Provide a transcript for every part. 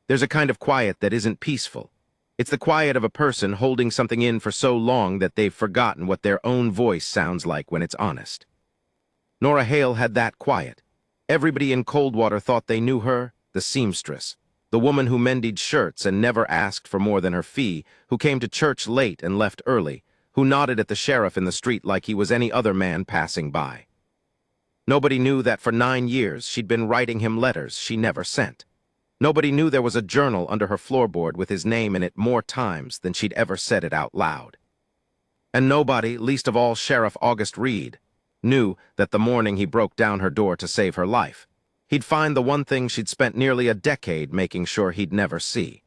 There's a kind of quiet that isn't peaceful. It's the quiet of a person holding something in for so long that they've forgotten what their own voice sounds like when it's honest. Nora Hale had that quiet. Everybody in Coldwater thought they knew her, the seamstress, the woman who mended shirts and never asked for more than her fee, who came to church late and left early, who nodded at the sheriff in the street like he was any other man passing by. Nobody knew that for 9 years she'd been writing him letters she never sent. Nobody knew there was a journal under her floorboard with his name in it more times than she'd ever said it out loud. And nobody, least of all Sheriff August Reed, knew that the morning he broke down her door to save her life, he'd find the one thing she'd spent nearly a decade making sure he'd never see.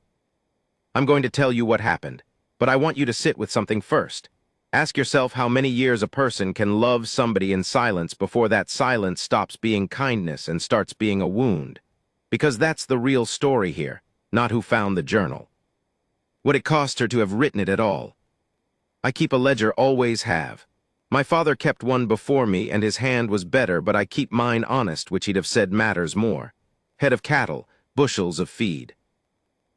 I'm going to tell you what happened, but I want you to sit with something first. Ask yourself how many years a person can love somebody in silence before that silence stops being kindness and starts being a wound. Because that's the real story here, not who found the journal. What it cost her to have written it at all. I keep a ledger, always have. My father kept one before me, and his hand was better, but I keep mine honest, which he'd have said matters more. Head of cattle, bushels of feed.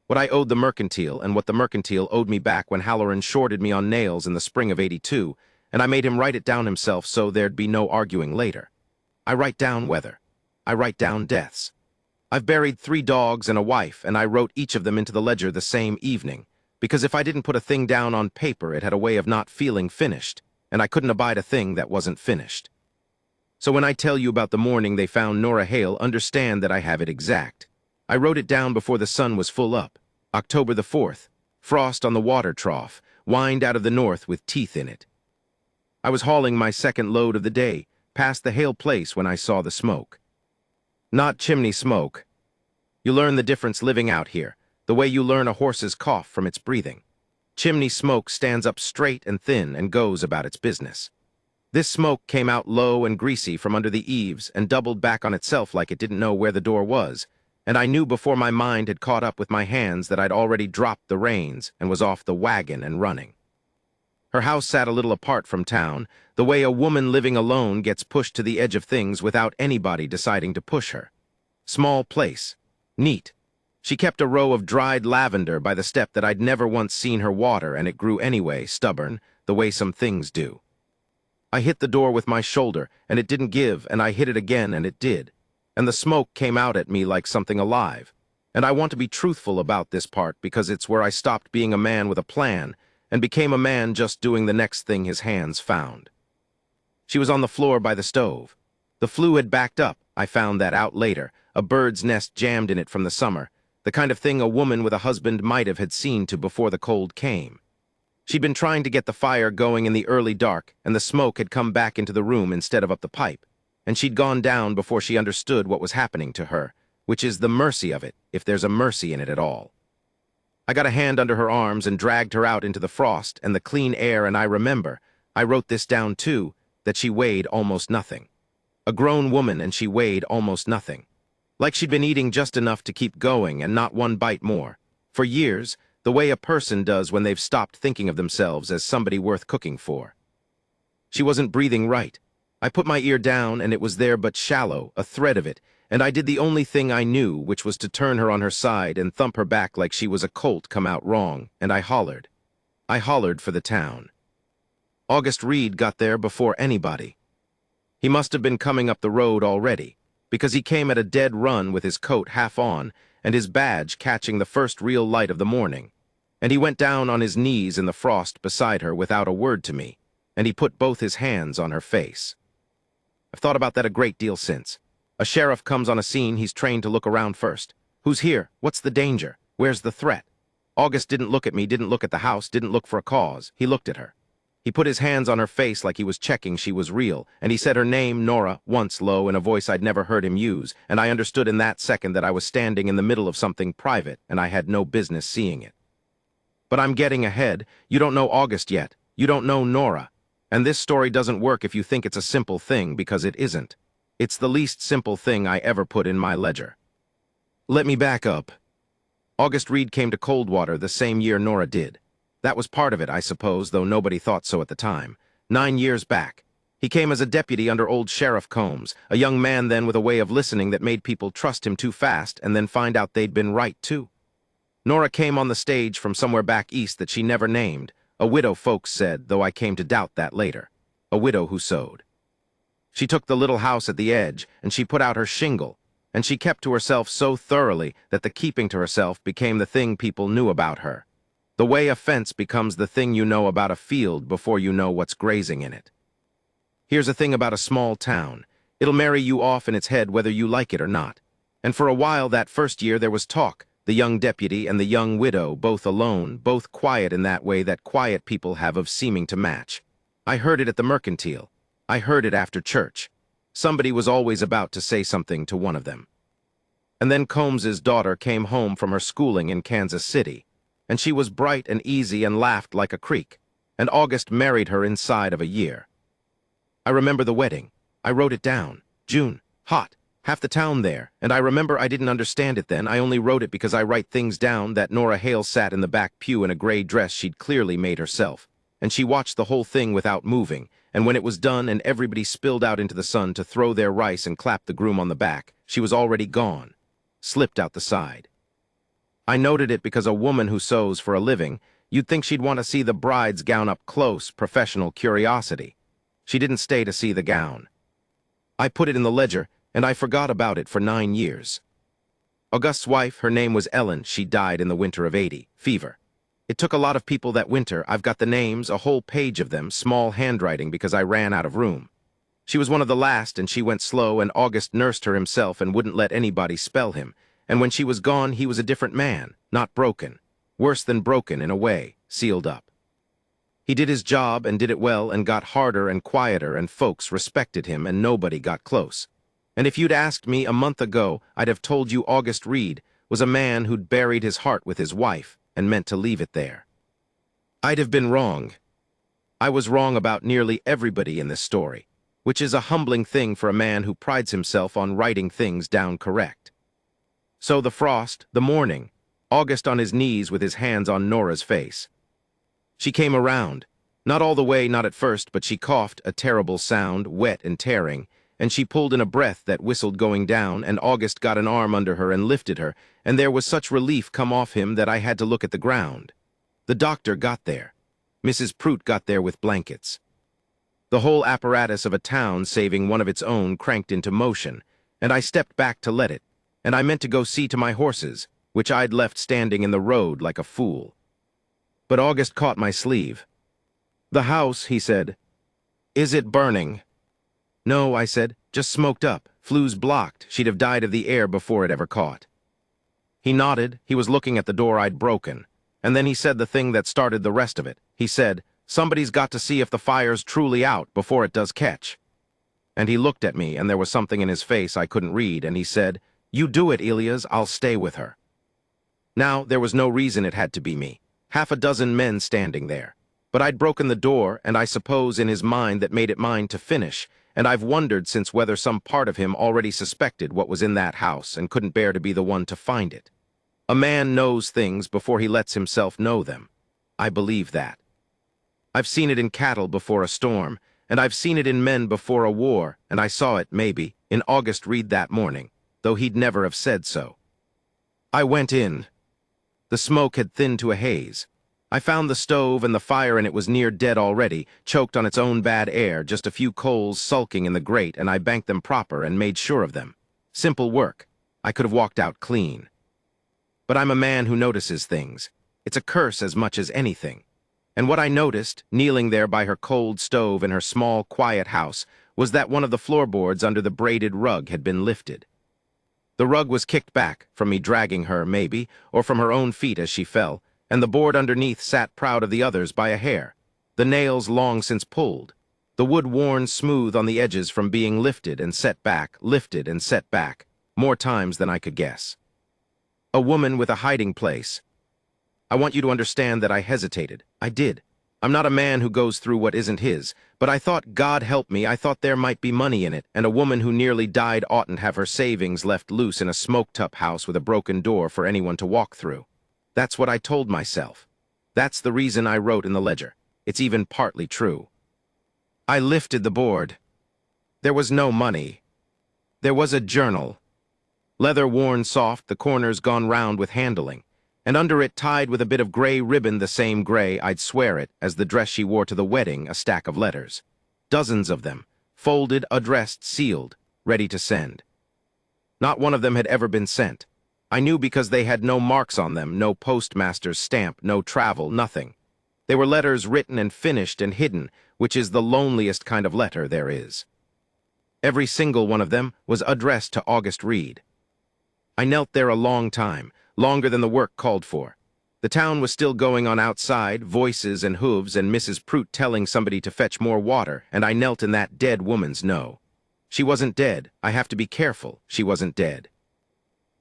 What I owed the mercantile, and what the mercantile owed me back when Halloran shorted me on nails in the spring of '82, and I made him write it down himself so there'd be no arguing later. I write down weather. I write down deaths. I've buried 3 dogs and a wife, and I wrote each of them into the ledger the same evening, because if I didn't put a thing down on paper, it had a way of not feeling finished, and I couldn't abide a thing that wasn't finished. So when I tell you about the morning they found Nora Hale, understand that I have it exact. I wrote it down before the sun was full up, October the 4th, frost on the water trough, wind out of the north with teeth in it. I was hauling my second load of the day, past the Hale place when I saw the smoke. Not chimney smoke. You learn the difference living out here, the way you learn a horse's cough from its breathing. Chimney smoke stands up straight and thin and goes about its business. This smoke came out low and greasy from under the eaves and doubled back on itself like it didn't know where the door was, and I knew before my mind had caught up with my hands that I'd already dropped the reins and was off the wagon and running. Her house sat a little apart from town, the way a woman living alone gets pushed to the edge of things without anybody deciding to push her. Small place. Neat. She kept a row of dried lavender by the step that I'd never once seen her water, and it grew anyway, stubborn, the way some things do. I hit the door with my shoulder, and it didn't give, and I hit it again, and it did. And the smoke came out at me like something alive. And I want to be truthful about this part because it's where I stopped being a man with a plan and became a man just doing the next thing his hands found. She was on the floor by the stove. The flue had backed up, I found that out later, a bird's nest jammed in it from the summer, the kind of thing a woman with a husband might have had seen to before the cold came. She'd been trying to get the fire going in the early dark, and the smoke had come back into the room instead of up the pipe, and she'd gone down before she understood what was happening to her, which is the mercy of it, if there's a mercy in it at all. I got a hand under her arms and dragged her out into the frost and the clean air, and I remember, I wrote this down too, that she weighed almost nothing. A grown woman, and she weighed almost nothing. Like she'd been eating just enough to keep going and not one bite more. For years, the way a person does when they've stopped thinking of themselves as somebody worth cooking for. She wasn't breathing right. I put my ear down, and it was there but shallow, a thread of it, and I did the only thing I knew, which was to turn her on her side and thump her back like she was a colt come out wrong, and I hollered. I hollered for the town. August Reed got there before anybody. He must have been coming up the road already, because he came at a dead run with his coat half on and his badge catching the first real light of the morning, and he went down on his knees in the frost beside her without a word to me, and he put both his hands on her face. I've thought about that a great deal since. A sheriff comes on a scene, he's trained to look around first. Who's here? What's the danger? Where's the threat? August didn't look at me, didn't look at the house, didn't look for a cause. He looked at her. He put his hands on her face like he was checking she was real, and he said her name, Nora, once low in a voice I'd never heard him use, and I understood in that second that I was standing in the middle of something private, and I had no business seeing it. But I'm getting ahead. You don't know August yet. You don't know Nora. And this story doesn't work if you think it's a simple thing, because it isn't. It's the least simple thing I ever put in my ledger. Let me back up. August Reed came to Coldwater the same year Nora did. That was part of it, I suppose, though nobody thought so at the time. 9 years back. He came as a deputy under old Sheriff Combs, a young man then with a way of listening that made people trust him too fast and then find out they'd been right, too. Nora came on the stage from somewhere back east that she never named. A widow, folks said, though I came to doubt that later. A widow who sewed. She took the little house at the edge, and she put out her shingle, and she kept to herself so thoroughly that the keeping to herself became the thing people knew about her. The way a fence becomes the thing you know about a field before you know what's grazing in it. Here's a thing about a small town. It'll marry you off in its head whether you like it or not. And for a while that first year there was talk, the young deputy and the young widow, both alone, both quiet in that way that quiet people have of seeming to match. I heard it at the Mercantile. I heard it after church. Somebody was always about to say something to one of them. And then Combs's daughter came home from her schooling in Kansas City, and she was bright and easy and laughed like a creek, and August married her inside of a year. I remember the wedding. I wrote it down. June. Hot. Half the town there, and I remember I didn't understand it then. I only wrote it because I write things down that Nora Hale sat in the back pew in a gray dress she'd clearly made herself, and she watched the whole thing without moving, and when it was done and everybody spilled out into the sun to throw their rice and clap the groom on the back, she was already gone, slipped out the side. I noted it because a woman who sews for a living, you'd think she'd want to see the bride's gown up close, professional curiosity. She didn't stay to see the gown. I put it in the ledger, and I forgot about it for 9 years. August's wife, her name was Ellen. She died in the winter of '80, fever. It took a lot of people that winter. I've got the names, a whole page of them, small handwriting because I ran out of room. She was one of the last, and she went slow, and August nursed her himself and wouldn't let anybody spell him. And when she was gone, he was a different man, not broken. Worse than broken in a way, sealed up. He did his job and did it well and got harder and quieter, and folks respected him and nobody got close. And if you'd asked me a month ago, I'd have told you August Reed was a man who'd buried his heart with his wife and meant to leave it there. I'd have been wrong. I was wrong about nearly everybody in this story, which is a humbling thing for a man who prides himself on writing things down correct. So the frost, the morning, August on his knees with his hands on Nora's face. She came around, not all the way, not at first, but she coughed a terrible sound, wet and tearing, and she pulled in a breath that whistled going down, and August got an arm under her and lifted her, and there was such relief come off him that I had to look at the ground. The doctor got there. Mrs. Prout got there with blankets. The whole apparatus of a town saving one of its own cranked into motion, and I stepped back to let it, and I meant to go see to my horses, which I'd left standing in the road like a fool. But August caught my sleeve. "The house," he said. "Is it burning?" "No," I said, "just smoked up. Flues blocked. She'd have died of the air before it ever caught." He nodded. He was looking at the door I'd broken. And then he said the thing that started the rest of it. He said, "Somebody's got to see if the fire's truly out before it does catch." And he looked at me, and there was something in his face I couldn't read, and he said, "You do it, Elias. I'll stay with her." Now, there was no reason it had to be me. 6 men standing there. But I'd broken the door, and I suppose in his mind that made it mine to finish, and I've wondered since whether some part of him already suspected what was in that house and couldn't bear to be the one to find it. A man knows things before he lets himself know them. I believe that. I've seen it in cattle before a storm, and I've seen it in men before a war, and I saw it, maybe, in August Reed that morning, though he'd never have said so. I went in. The smoke had thinned to a haze. I found the stove and the fire, and it was near dead already, choked on its own bad air, just a few coals sulking in the grate, and I banked them proper and made sure of them. Simple work. I could have walked out clean. But I'm a man who notices things. It's a curse as much as anything. And what I noticed, kneeling there by her cold stove in her small, quiet house, was that one of the floorboards under the braided rug had been lifted. The rug was kicked back, from me dragging her, maybe, or from her own feet as she fell, and the board underneath sat proud of the others by a hair, the nails long since pulled, the wood worn smooth on the edges from being lifted and set back, more times than I could guess. A woman with a hiding place. I want you to understand that I hesitated. I did. I'm not a man who goes through what isn't his, but I thought, God help me, I thought there might be money in it, and a woman who nearly died oughtn't have her savings left loose in a smoke-tub house with a broken door for anyone to walk through. That's what I told myself. That's the reason I wrote in the ledger. It's even partly true. I lifted the board. There was no money. There was a journal. Leather worn soft, the corners gone round with handling. and under it tied with a bit of gray ribbon, the same gray, I'd swear it, as the dress she wore to the wedding, a stack of letters. Dozens of them, folded, addressed, sealed, ready to send. Not one of them had ever been sent. I knew because they had no marks on them, no postmaster's stamp, no travel, nothing. They were letters written and finished and hidden, which is the loneliest kind of letter there is. Every single one of them was addressed to August Reed. I knelt there a long time, longer than the work called for. The town was still going on outside, voices and hooves and Mrs. Prout telling somebody to fetch more water, and I knelt in that dead woman's no. She wasn't dead. I have to be careful. She wasn't dead.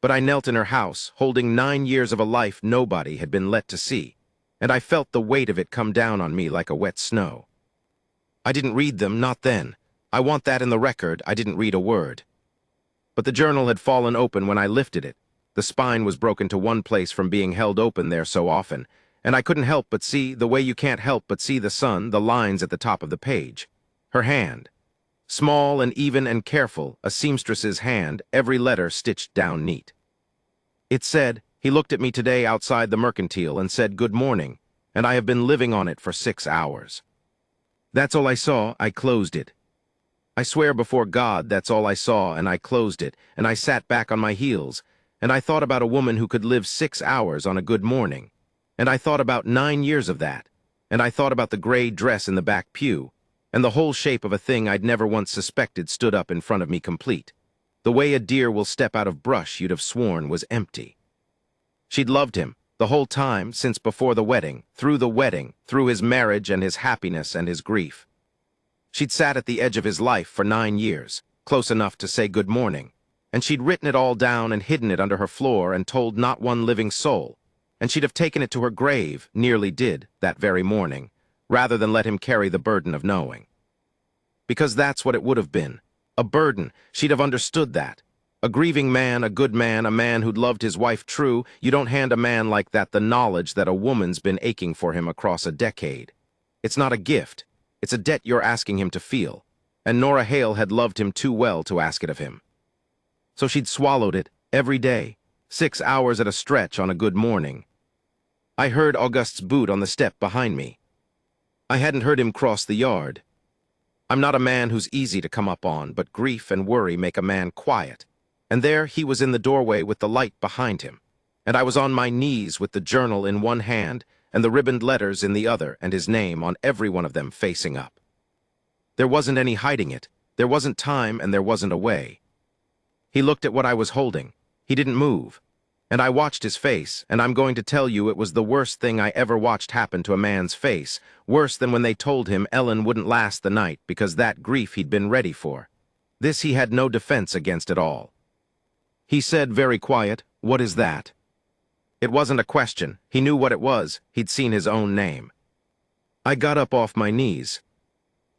But I knelt in her house, holding 9 years of a life nobody had been let to see, and I felt the weight of it come down on me like a wet snow. I didn't read them, not then. I want that in the record. I didn't read a word. But the journal had fallen open when I lifted it. The spine was broken to one place from being held open there so often, and I couldn't help but see, the way you can't help but see the sun, the lines at the top of the page. Her hand. Small and even and careful, a seamstress's hand, every letter stitched down neat. It said, "He looked at me today outside the Mercantile and said good morning, and I have been living on it for 6 hours." That's all I saw. I closed it. I swear before God that's all I saw, and I closed it, and I sat back on my heels, and I thought about a woman who could live 6 hours on a good morning, and I thought about 9 years of that, and I thought about the gray dress in the back pew, and the whole shape of a thing I'd never once suspected stood up in front of me complete. The way a deer will step out of brush you'd have sworn was empty. She'd loved him, the whole time, since before the wedding, through his marriage and his happiness and his grief. She'd sat at the edge of his life for 9 years, close enough to say good morning, and she'd written it all down and hidden it under her floor and told not one living soul, and she'd have taken it to her grave, nearly did, that very morning, rather than let him carry the burden of knowing. Because that's what it would have been. A burden. She'd have understood that. A grieving man, a good man, a man who'd loved his wife true, you don't hand a man like that the knowledge that a woman's been aching for him across a decade. It's not a gift. It's a debt you're asking him to feel, and Nora Hale had loved him too well to ask it of him. So she'd swallowed it, every day, 6 hours at a stretch on a good morning. I heard August's boot on the step behind me. I hadn't heard him cross the yard. I'm not a man who's easy to come up on, but grief and worry make a man quiet. And there he was in the doorway with the light behind him, and I was on my knees with the journal in one hand and the ribboned letters in the other, and his name on every one of them facing up. There wasn't any hiding it. There wasn't time, and there wasn't a way. He looked at what I was holding. He didn't move. And I watched his face, and I'm going to tell you it was the worst thing I ever watched happen to a man's face, worse than when they told him Ellen wouldn't last the night because that grief he'd been ready for. This he had no defense against at all. He said very quiet, "What is that?" It wasn't a question. He knew what it was. He'd seen his own name. I got up off my knees.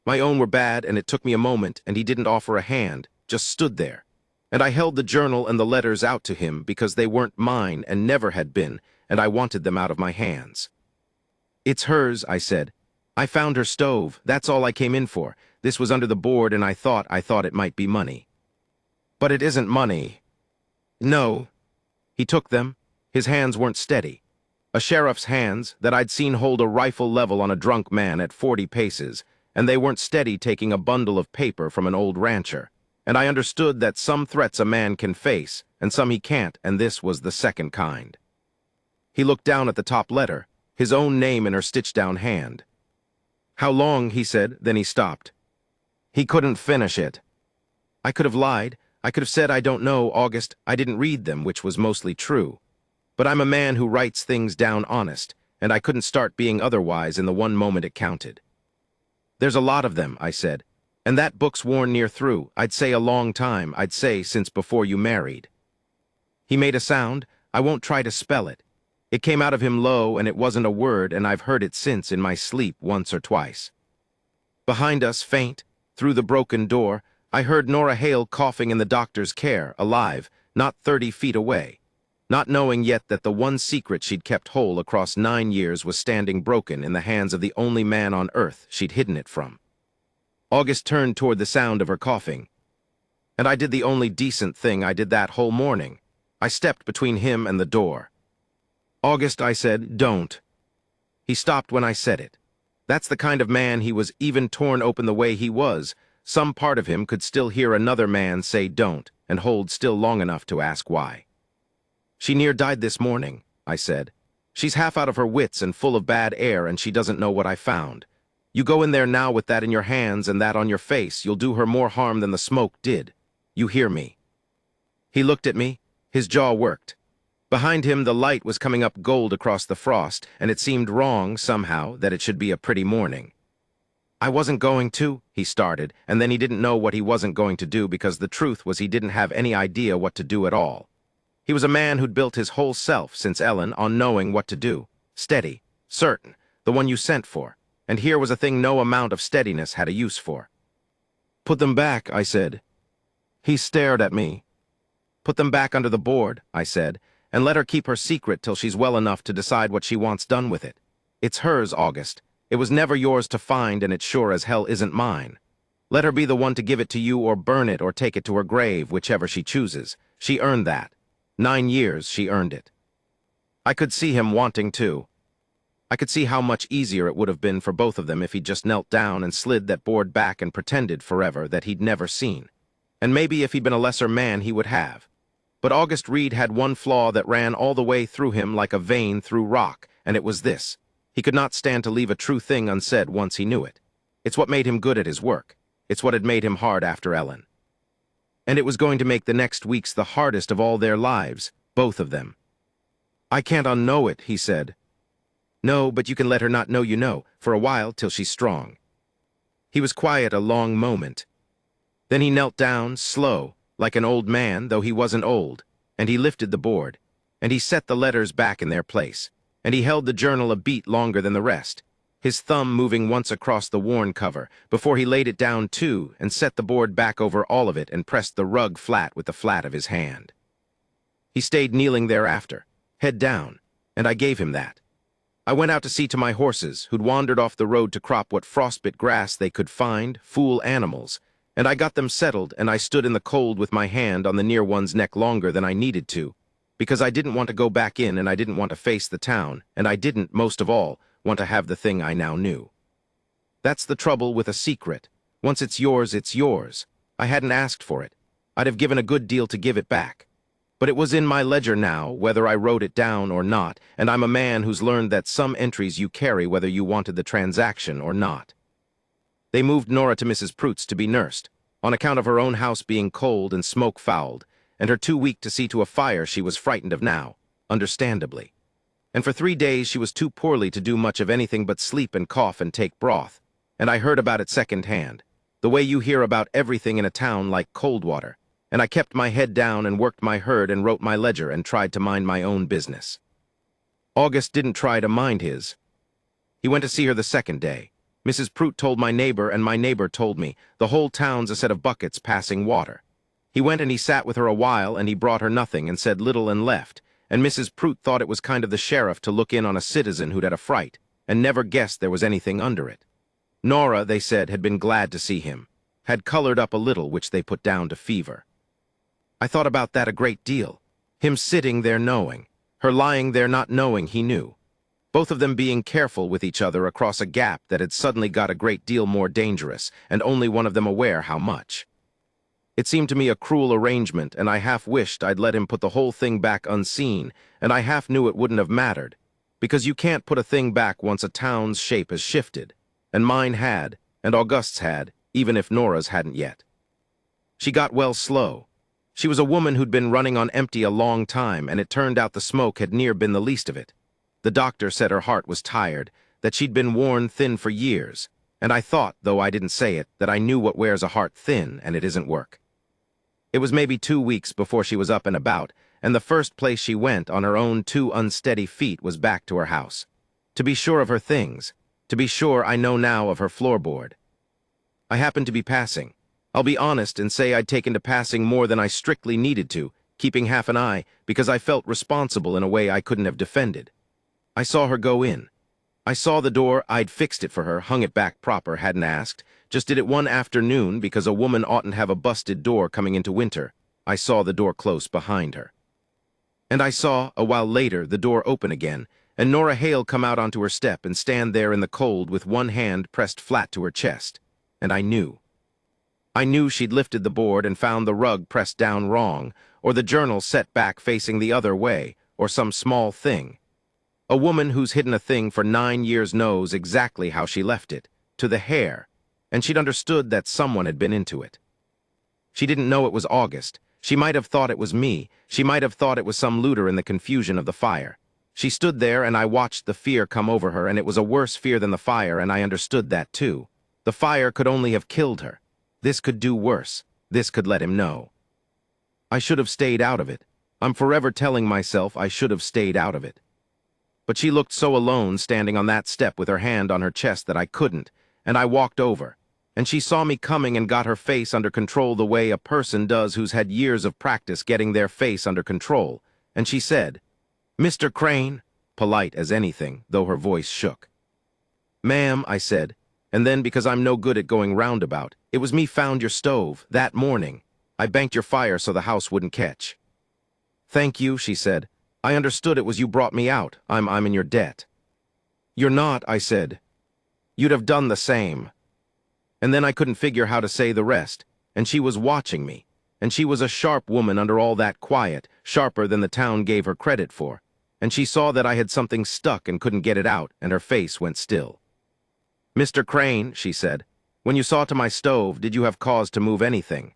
My own were bad, and it took me a moment, and he didn't offer a hand, just stood there. And I held the journal and the letters out to him because they weren't mine and never had been, and I wanted them out of my hands. "It's hers," I said. "I found her stove. That's all I came in for. This was under the board, and I thought it might be money." "But it isn't money." "No." He took them. His hands weren't steady. A sheriff's hands that I'd seen hold a rifle level on a drunk man at 40 paces, and they weren't steady taking a bundle of paper from an old rancher. And I understood that some threats a man can face, and some he can't, and this was the second kind. He looked down at the top letter, his own name in her stitched-down hand. "How long?" he said, then he stopped. He couldn't finish it. I could have lied. I could have said I don't know, August. I didn't read them, which was mostly true. But I'm a man who writes things down honest, and I couldn't start being otherwise in the one moment it counted. "There's a lot of them," I said, "and that book's worn near through. I'd say a long time. I'd say since before you married." He made a sound. I won't try to spell it. It came out of him low, and it wasn't a word, and I've heard it since in my sleep once or twice. Behind us, faint, through the broken door, I heard Nora Hale coughing in the doctor's care, alive, not 30 feet away, not knowing yet that the one secret she'd kept whole across 9 years was standing broken in the hands of the only man on earth she'd hidden it from. August turned toward the sound of her coughing, and I did the only decent thing I did that whole morning. I stepped between him and the door. August, I said, don't. He stopped when I said it. That's the kind of man he was. Even torn open the way he was, some part of him could still hear another man say don't, and hold still long enough to ask why. She near died this morning, I said. She's half out of her wits and full of bad air, and she doesn't know what I found. You go in there now with that in your hands and that on your face, you'll do her more harm than the smoke did. You hear me? He looked at me. His jaw worked. Behind him, the light was coming up gold across the frost, and it seemed wrong, somehow, that it should be a pretty morning. I wasn't going to, he started, and then he didn't know what he wasn't going to do, because the truth was he didn't have any idea what to do at all. He was a man who'd built his whole self since Ellen on knowing what to do. Steady, certain, the one you sent for. And here was a thing no amount of steadiness had a use for. Put them back, I said. He stared at me. Put them back under the board, I said, and let her keep her secret till she's well enough to decide what she wants done with it. It's hers, August. It was never yours to find, and it sure as hell isn't mine. Let her be the one to give it to you or burn it or take it to her grave, whichever she chooses. She earned that. 9 years she earned it. I could see him wanting to. I could see how much easier it would have been for both of them if he'd just knelt down and slid that board back and pretended forever that he'd never seen. And maybe if he'd been a lesser man he would have. But August Reed had one flaw that ran all the way through him like a vein through rock, and it was this. He could not stand to leave a true thing unsaid once he knew it. It's what made him good at his work. It's what had made him hard after Ellen. And it was going to make the next weeks the hardest of all their lives, both of them. I can't unknow it, he said. No, but you can let her not know you know, for a while till she's strong. He was quiet a long moment. Then he knelt down, slow, like an old man, though he wasn't old, and he lifted the board, and he set the letters back in their place, and he held the journal a beat longer than the rest, his thumb moving once across the worn cover, before he laid it down too, and set the board back over all of it and pressed the rug flat with the flat of his hand. He stayed kneeling thereafter, head down, and I gave him that. I went out to see to my horses, who'd wandered off the road to crop what frostbit grass they could find, fool animals, and I got them settled, and I stood in the cold with my hand on the near one's neck longer than I needed to, because I didn't want to go back in, and I didn't want to face the town, and I didn't, most of all, want to have the thing I now knew. That's the trouble with a secret. Once it's yours, it's yours. I hadn't asked for it. I'd have given a good deal to give it back. But it was in my ledger now, whether I wrote it down or not, and I'm a man who's learned that some entries you carry whether you wanted the transaction or not. They moved Nora to Mrs. Prout's to be nursed, on account of her own house being cold and smoke-fouled, and her too weak to see to a fire she was frightened of now, understandably. And for 3 days she was too poorly to do much of anything but sleep and cough and take broth, and I heard about it second-hand, the way you hear about everything in a town like Coldwater, and I kept my head down and worked my herd and wrote my ledger and tried to mind my own business. August didn't try to mind his. He went to see her the second day. Mrs. Prout told my neighbor, and my neighbor told me, the whole town's a set of buckets passing water. He went and he sat with her a while, and he brought her nothing and said little and left, and Mrs. Prout thought it was kind of the sheriff to look in on a citizen who'd had a fright, and never guessed there was anything under it. Nora, they said, had been glad to see him, had colored up a little, which they put down to fever. I thought about that a great deal. Him sitting there knowing, her lying there not knowing he knew. Both of them being careful with each other across a gap that had suddenly got a great deal more dangerous, and only one of them aware how much. It seemed to me a cruel arrangement, and I half wished I'd let him put the whole thing back unseen, and I half knew it wouldn't have mattered, because you can't put a thing back once a town's shape has shifted, and mine had, and August's had, even if Nora's hadn't yet. She got well slow. She was a woman who'd been running on empty a long time, and it turned out the smoke had near been the least of it. The doctor said her heart was tired, that she'd been worn thin for years, and I thought, though I didn't say it, that I knew what wears a heart thin, and it isn't work. It was maybe 2 weeks before she was up and about, and the first place she went on her own 2 unsteady feet was back to her house. To be sure of her things, to be sure I know now of her floorboard. I happened to be passing. I'll be honest and say I'd taken to passing more than I strictly needed to, keeping half an eye, because I felt responsible in a way I couldn't have defended. I saw her go in. I saw the door, I'd fixed it for her, hung it back proper, hadn't asked, just did it one afternoon because a woman oughtn't have a busted door coming into winter. I saw the door close behind her. And I saw, a while later, the door open again, and Nora Hale come out onto her step and stand there in the cold with one hand pressed flat to her chest. And I knew. I knew she'd lifted the board and found the rug pressed down wrong, or the journal set back facing the other way, or some small thing. A woman who's hidden a thing for 9 years knows exactly how she left it, to the hair, and she'd understood that someone had been into it. She didn't know it was August. She might have thought it was me. She might have thought it was some looter in the confusion of the fire. She stood there, and I watched the fear come over her, and it was a worse fear than the fire, and I understood that too. The fire could only have killed her. This could do worse. This could let him know. I should have stayed out of it. I'm forever telling myself I should have stayed out of it. But she looked so alone standing on that step with her hand on her chest that I couldn't, and I walked over. And she saw me coming and got her face under control the way a person does who's had years of practice getting their face under control. And she said, "Mr. Crane," polite as anything, though her voice shook. "Ma'am," I said, and then because I'm no good at going roundabout, "It was me found your stove, that morning. I banked your fire so the house wouldn't catch." "Thank you," she said. "I understood it was you brought me out. I'm in your debt." "You're not," I said. "You'd have done the same." And then I couldn't figure how to say the rest, and she was watching me, and she was a sharp woman under all that quiet, sharper than the town gave her credit for, and she saw that I had something stuck and couldn't get it out, and her face went still. "Mr. Crane," she said, "when you saw to my stove, did you have cause to move anything?"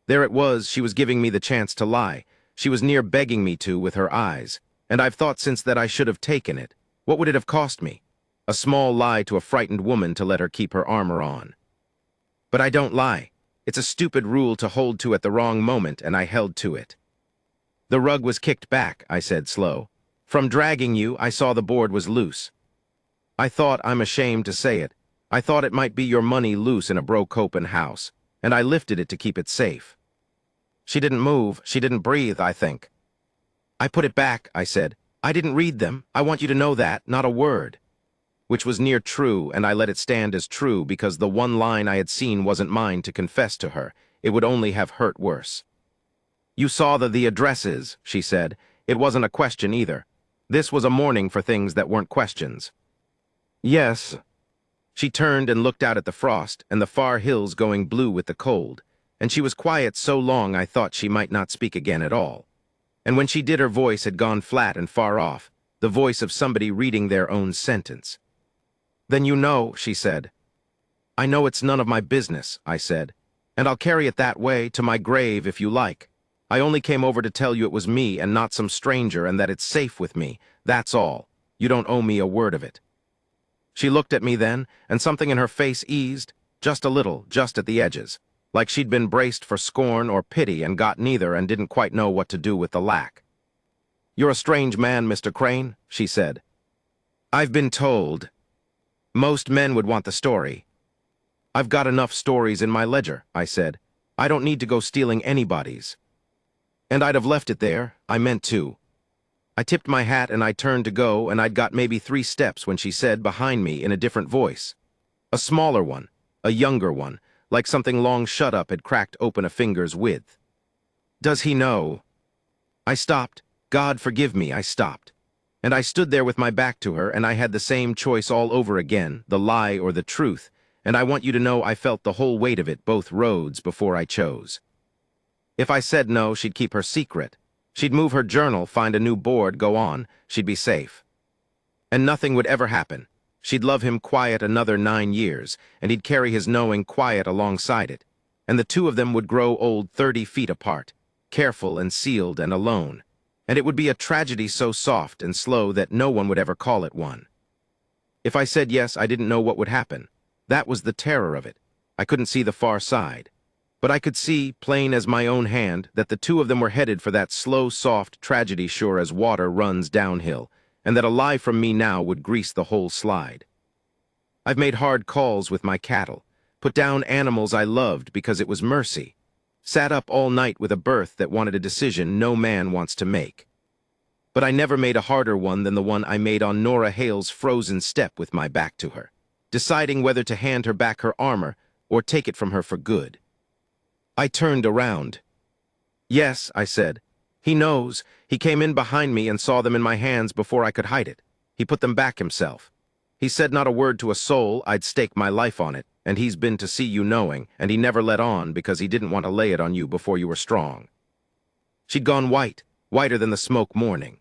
There it was, she was giving me the chance to lie. She was near begging me to with her eyes, and I've thought since that I should have taken it. What would it have cost me? A small lie to a frightened woman to let her keep her armor on. But I don't lie. It's a stupid rule to hold to at the wrong moment, and I held to it. "The rug was kicked back," I said, slow. "From dragging you, I saw the board was loose. I thought, I'm ashamed to say it, I thought it might be your money loose in a broke open house, and I lifted it to keep it safe." She didn't move, she didn't breathe, I think. "I put it back," I said. "I didn't read them. I want you to know that, not a word." Which was near true, and I let it stand as true because the one line I had seen wasn't mine to confess to her. It would only have hurt worse. "You saw the addresses," she said. "It wasn't a question either. This was a morning for things that weren't questions." "Yes." She turned and looked out at the frost and the far hills going blue with the cold, and she was quiet so long I thought she might not speak again at all. And when she did, her voice had gone flat and far off, the voice of somebody reading their own sentence. "Then you know," she said. "I know it's none of my business," I said, "and I'll carry it that way to my grave if you like. I only came over to tell you it was me and not some stranger and that it's safe with me. That's all. You don't owe me a word of it." She looked at me then, and something in her face eased, just a little, just at the edges, like she'd been braced for scorn or pity and got neither and didn't quite know what to do with the lack. "You're a strange man, Mr. Crane," she said. "I've been told. Most men would want the story." "I've got enough stories in my ledger," I said. "I don't need to go stealing anybody's." And I'd have left it there. I meant to. I tipped my hat and I turned to go, and I'd got maybe 3 steps when she said behind me in a different voice. A smaller one, a younger one, like something long shut up had cracked open a finger's width. "Does he know?" I stopped. God forgive me, I stopped. And I stood there with my back to her, and I had the same choice all over again, the lie or the truth, and I want you to know I felt the whole weight of it both roads before I chose. If I said no, she'd keep her secret. She'd move her journal, find a new board, go on, she'd be safe. And nothing would ever happen. She'd love him quiet another 9 years, and he'd carry his knowing quiet alongside it, and the two of them would grow old 30 feet apart, careful and sealed and alone. And it would be a tragedy so soft and slow that no one would ever call it one. If I said yes, I didn't know what would happen. That was the terror of it. I couldn't see the far side. But I could see, plain as my own hand, that the two of them were headed for that slow, soft tragedy sure as water runs downhill, and that a lie from me now would grease the whole slide. I've made hard calls with my cattle, put down animals I loved because it was mercy, sat up all night with a birth that wanted a decision no man wants to make. But I never made a harder one than the one I made on Nora Hale's frozen step with my back to her, deciding whether to hand her back her armor or take it from her for good. I turned around. "Yes," I said, He knows. He came in behind me and saw them in my hands before I could hide it. He put them back himself. He said not a word to a soul, I'd stake my life on it, and he's been to see you knowing, and he never let on because he didn't want to lay it on you before you were strong. She'd gone white, whiter than the smoke morning.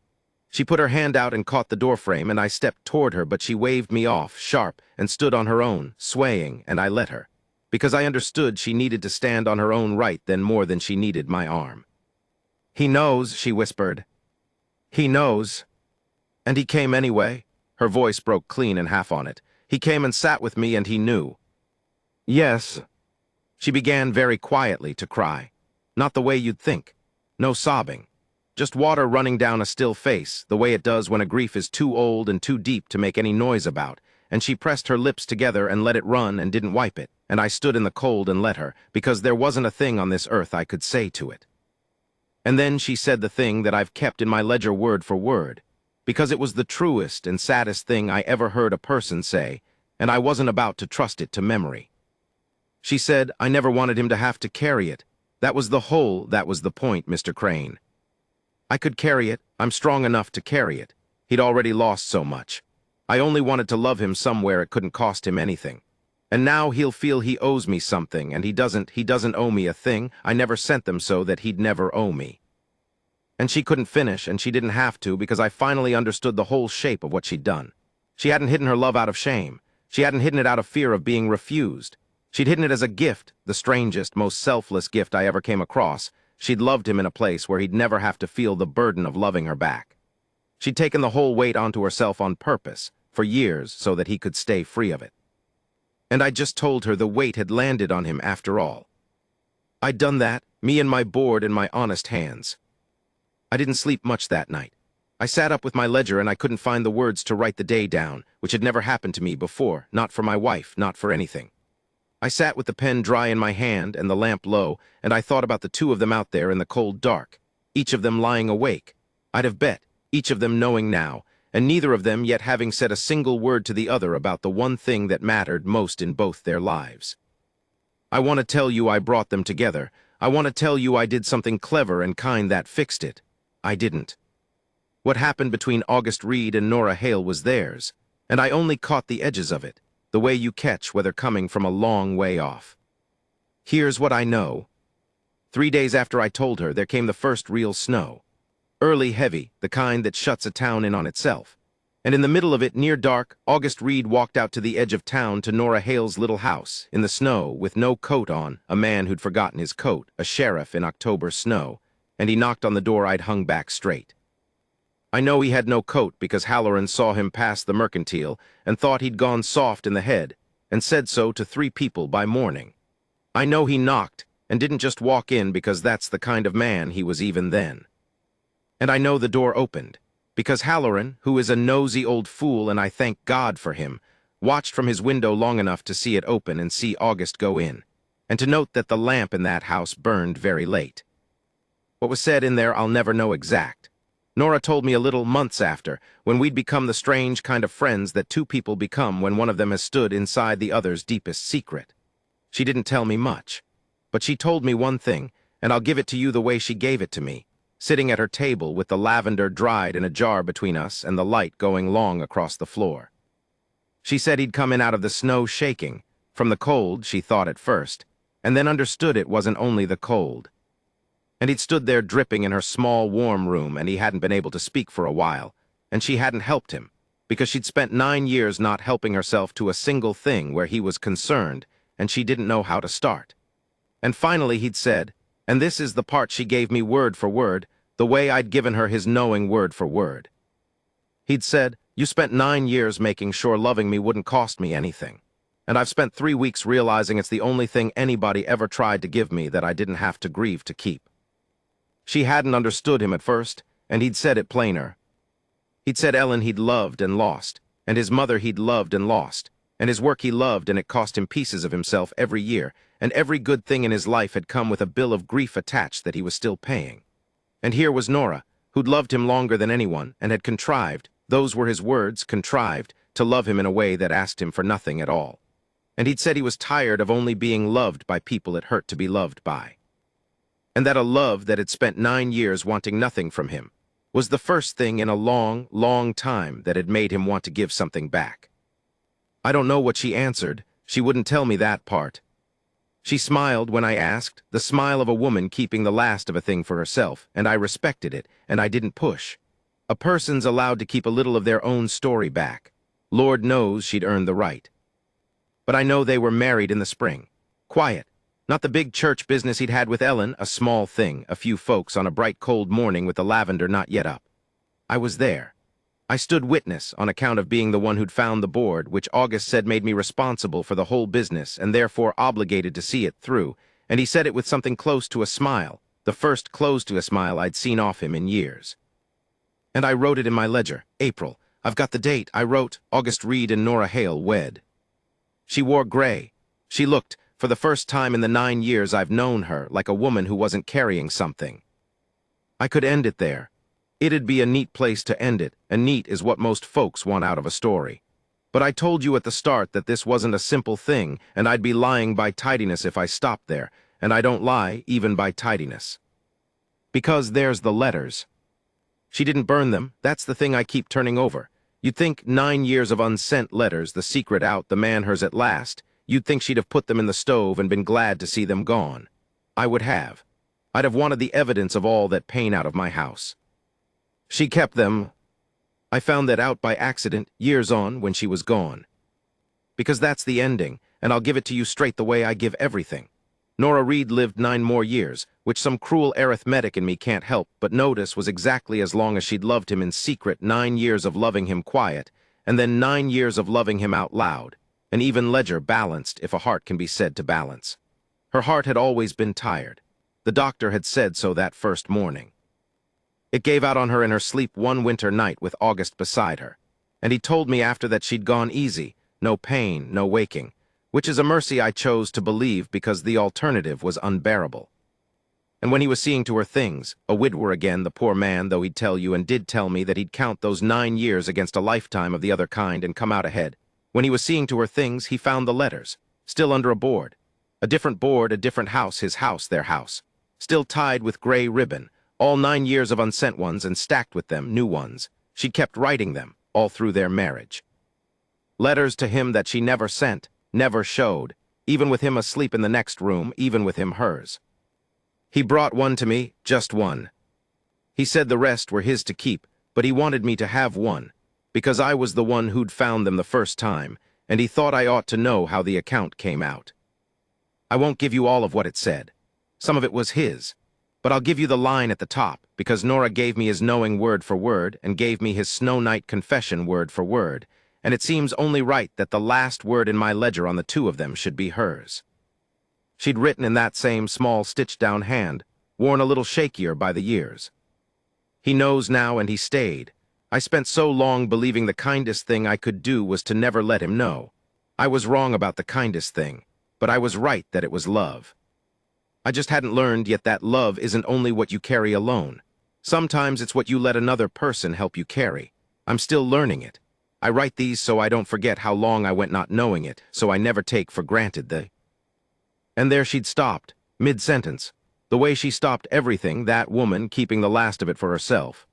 She put her hand out and caught the doorframe, and I stepped toward her, but she waved me off, sharp, and stood on her own, swaying, and I let her, because I understood she needed to stand on her own right then more than she needed my arm. He knows, she whispered. He knows. And he came anyway. Her voice broke clean and half on it. He came and sat with me, and he knew. Yes. She began very quietly to cry. Not the way you'd think. No sobbing. Just water running down a still face, the way it does when a grief is too old and too deep to make any noise about, and she pressed her lips together and let it run and didn't wipe it, and I stood in the cold and let her, because there wasn't a thing on this earth I could say to it. And then she said the thing that I've kept in my ledger word for word, because it was the truest and saddest thing I ever heard a person say, and I wasn't about to trust it to memory. She said, I never wanted him to have to carry it. That was the point, Mr. Crane. I could carry it. I'm strong enough to carry it. He'd already lost so much. I only wanted to love him somewhere it couldn't cost him anything. And now he'll feel he owes me something, and he doesn't owe me a thing. I never sent them so that he'd never owe me. And she couldn't finish, and she didn't have to, because I finally understood the whole shape of what she'd done. She hadn't hidden her love out of shame. She hadn't hidden it out of fear of being refused. She'd hidden it as a gift, the strangest, most selfless gift I ever came across. She'd loved him in a place where he'd never have to feel the burden of loving her back. She'd taken the whole weight onto herself on purpose, for years, so that he could stay free of it. And I just told her the weight had landed on him after all. I'd done that, me and my board in my honest hands. I didn't sleep much that night. I sat up with my ledger and I couldn't find the words to write the day down, which had never happened to me before, not for my wife, not for anything. I sat with the pen dry in my hand and the lamp low, and I thought about the two of them out there in the cold dark, each of them lying awake. I'd have bet, each of them knowing now, and neither of them yet having said a single word to the other about the one thing that mattered most in both their lives. I want to tell you I brought them together. I want to tell you I did something clever and kind that fixed it. I didn't. What happened between August Reed and Nora Hale was theirs, and I only caught the edges of it, the way you catch whether coming from a long way off. Here's what I know. 3 days after I told her, there came the first real snow. Early, heavy, the kind that shuts a town in on itself. And in the middle of it, near dark, August Reed walked out to the edge of town to Nora Hale's little house, in the snow, with no coat on, a man who'd forgotten his coat, a sheriff in October snow, and he knocked on the door I'd hung back straight. I know he had no coat because Halloran saw him pass the mercantile and thought he'd gone soft in the head, and said so to 3 people by morning. I know he knocked and didn't just walk in because that's the kind of man he was even then. And I know the door opened, because Halloran, who is a nosy old fool and I thank God for him, watched from his window long enough to see it open and see August go in, and to note that the lamp in that house burned very late. What was said in there I'll never know exact. Nora told me a little months after, when we'd become the strange kind of friends that 2 people become when one of them has stood inside the other's deepest secret. She didn't tell me much, but she told me one thing, and I'll give it to you the way she gave it to me, sitting at her table with the lavender dried in a jar between us and the light going long across the floor. She said he'd come in out of the snow shaking, from the cold, she thought at first, and then understood it wasn't only the cold. And he'd stood there dripping in her small, warm room, and he hadn't been able to speak for a while, and she hadn't helped him, because she'd spent 9 years not helping herself to a single thing where he was concerned, and she didn't know how to start. And finally he'd said, and this is the part she gave me word for word, the way I'd given her his knowing word for word. He'd said, you spent 9 years making sure loving me wouldn't cost me anything, and I've spent 3 weeks realizing it's the only thing anybody ever tried to give me that I didn't have to grieve to keep. She hadn't understood him at first, and he'd said it plainer. He'd said Ellen he'd loved and lost, and his mother he'd loved and lost, and his work he loved and it cost him pieces of himself every year, and every good thing in his life had come with a bill of grief attached that he was still paying. And here was Nora, who'd loved him longer than anyone, and had contrived, those were his words, contrived, to love him in a way that asked him for nothing at all. And he'd said he was tired of only being loved by people it hurt to be loved by. and that a love that had spent 9 years wanting nothing from him was the first thing in a long, long time that had made him want to give something back. I don't know what she answered. She wouldn't tell me that part. She smiled when I asked, the smile of a woman keeping the last of a thing for herself, and I respected it, and I didn't push. A person's allowed to keep a little of their own story back. Lord knows she'd earned the right. But I know they were married in the spring. Quiet. Not the big church business he'd had with Ellen, a small thing, a few folks on a bright cold morning with the lavender not yet up. I was there. I stood witness on account of being the one who'd found the board, which August said made me responsible for the whole business and therefore obligated to see it through, and he said it with something close to a smile, the first close to a smile I'd seen off him in years. And I wrote it in my ledger, April. I've got the date. I wrote, August Reed and Nora Hale wed. She wore gray. She looked, for the first time in the 9 years I've known her, like a woman who wasn't carrying something. I could end it there. It'd be a neat place to end it, and neat is what most folks want out of a story. But I told you at the start that this wasn't a simple thing, and I'd be lying by tidiness if I stopped there, and I don't lie even by tidiness. Because there's the letters. She didn't burn them. That's the thing I keep turning over. You'd think 9 years of unsent letters, the secret out, the man hers at last, you'd think she'd have put them in the stove and been glad to see them gone. I would have. I'd have wanted the evidence of all that pain out of my house. She kept them. I found that out by accident, years on, when she was gone. Because that's the ending, and I'll give it to you straight the way I give everything. Nora Reed lived 9 more years, which some cruel arithmetic in me can't help but notice was exactly as long as she'd loved him in secret, 9 years of loving him quiet, and then 9 years of loving him out loud, an even ledger balanced if a heart can be said to balance. Her heart had always been tired. The doctor had said so that first morning. It gave out on her in her sleep one winter night with August beside her, and he told me after that she'd gone easy, no pain, no waking, which is a mercy I chose to believe because the alternative was unbearable. And when he was seeing to her things, a widower again, the poor man, though he'd tell you and did tell me that he'd count those 9 years against a lifetime of the other kind and come out ahead, when he was seeing to her things, he found the letters, still under a board, a different house, his house, their house, still tied with gray ribbon, all 9 years of unsent ones and stacked with them, new ones. She kept writing them, all through their marriage. Letters to him that she never sent, never showed, even with him asleep in the next room, even with him hers. He brought one to me, just one. He said the rest were his to keep, but he wanted me to have one, because I was the one who'd found them the first time, and he thought I ought to know how the account came out. I won't give you all of what it said. Some of it was his. But I'll give you the line at the top, because Nora gave me his knowing word for word and gave me his Snow Night confession word for word, and it seems only right that the last word in my ledger on the 2 of them should be hers. She'd written in that same small stitched-down hand, worn a little shakier by the years. He knows now and he stayed. I spent so long believing the kindest thing I could do was to never let him know. I was wrong about the kindest thing, but I was right that it was love. I just hadn't learned yet that love isn't only what you carry alone. Sometimes it's what you let another person help you carry. I'm still learning it. I write these so I don't forget how long I went not knowing it, so I never take for granted the... And there she'd stopped, mid-sentence, the way she stopped everything, that woman keeping the last of it for herself.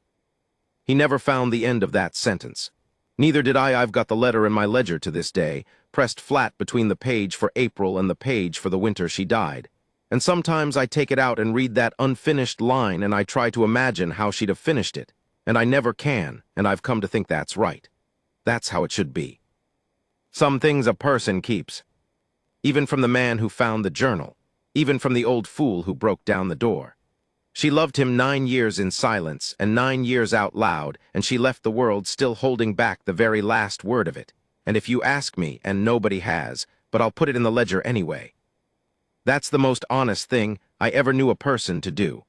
He never found the end of that sentence. Neither did I. I've got the letter in my ledger to this day, pressed flat between the page for April and the page for the winter she died. And sometimes I take it out and read that unfinished line and I try to imagine how she'd have finished it, and I never can, and I've come to think that's right. That's how it should be. Some things a person keeps, even from the man who found the journal, even from the old fool who broke down the door. She loved him 9 years in silence and 9 years out loud, and she left the world still holding back the very last word of it. And if you ask me, and nobody has, but I'll put it in the ledger anyway. That's the most honest thing I ever knew a person to do.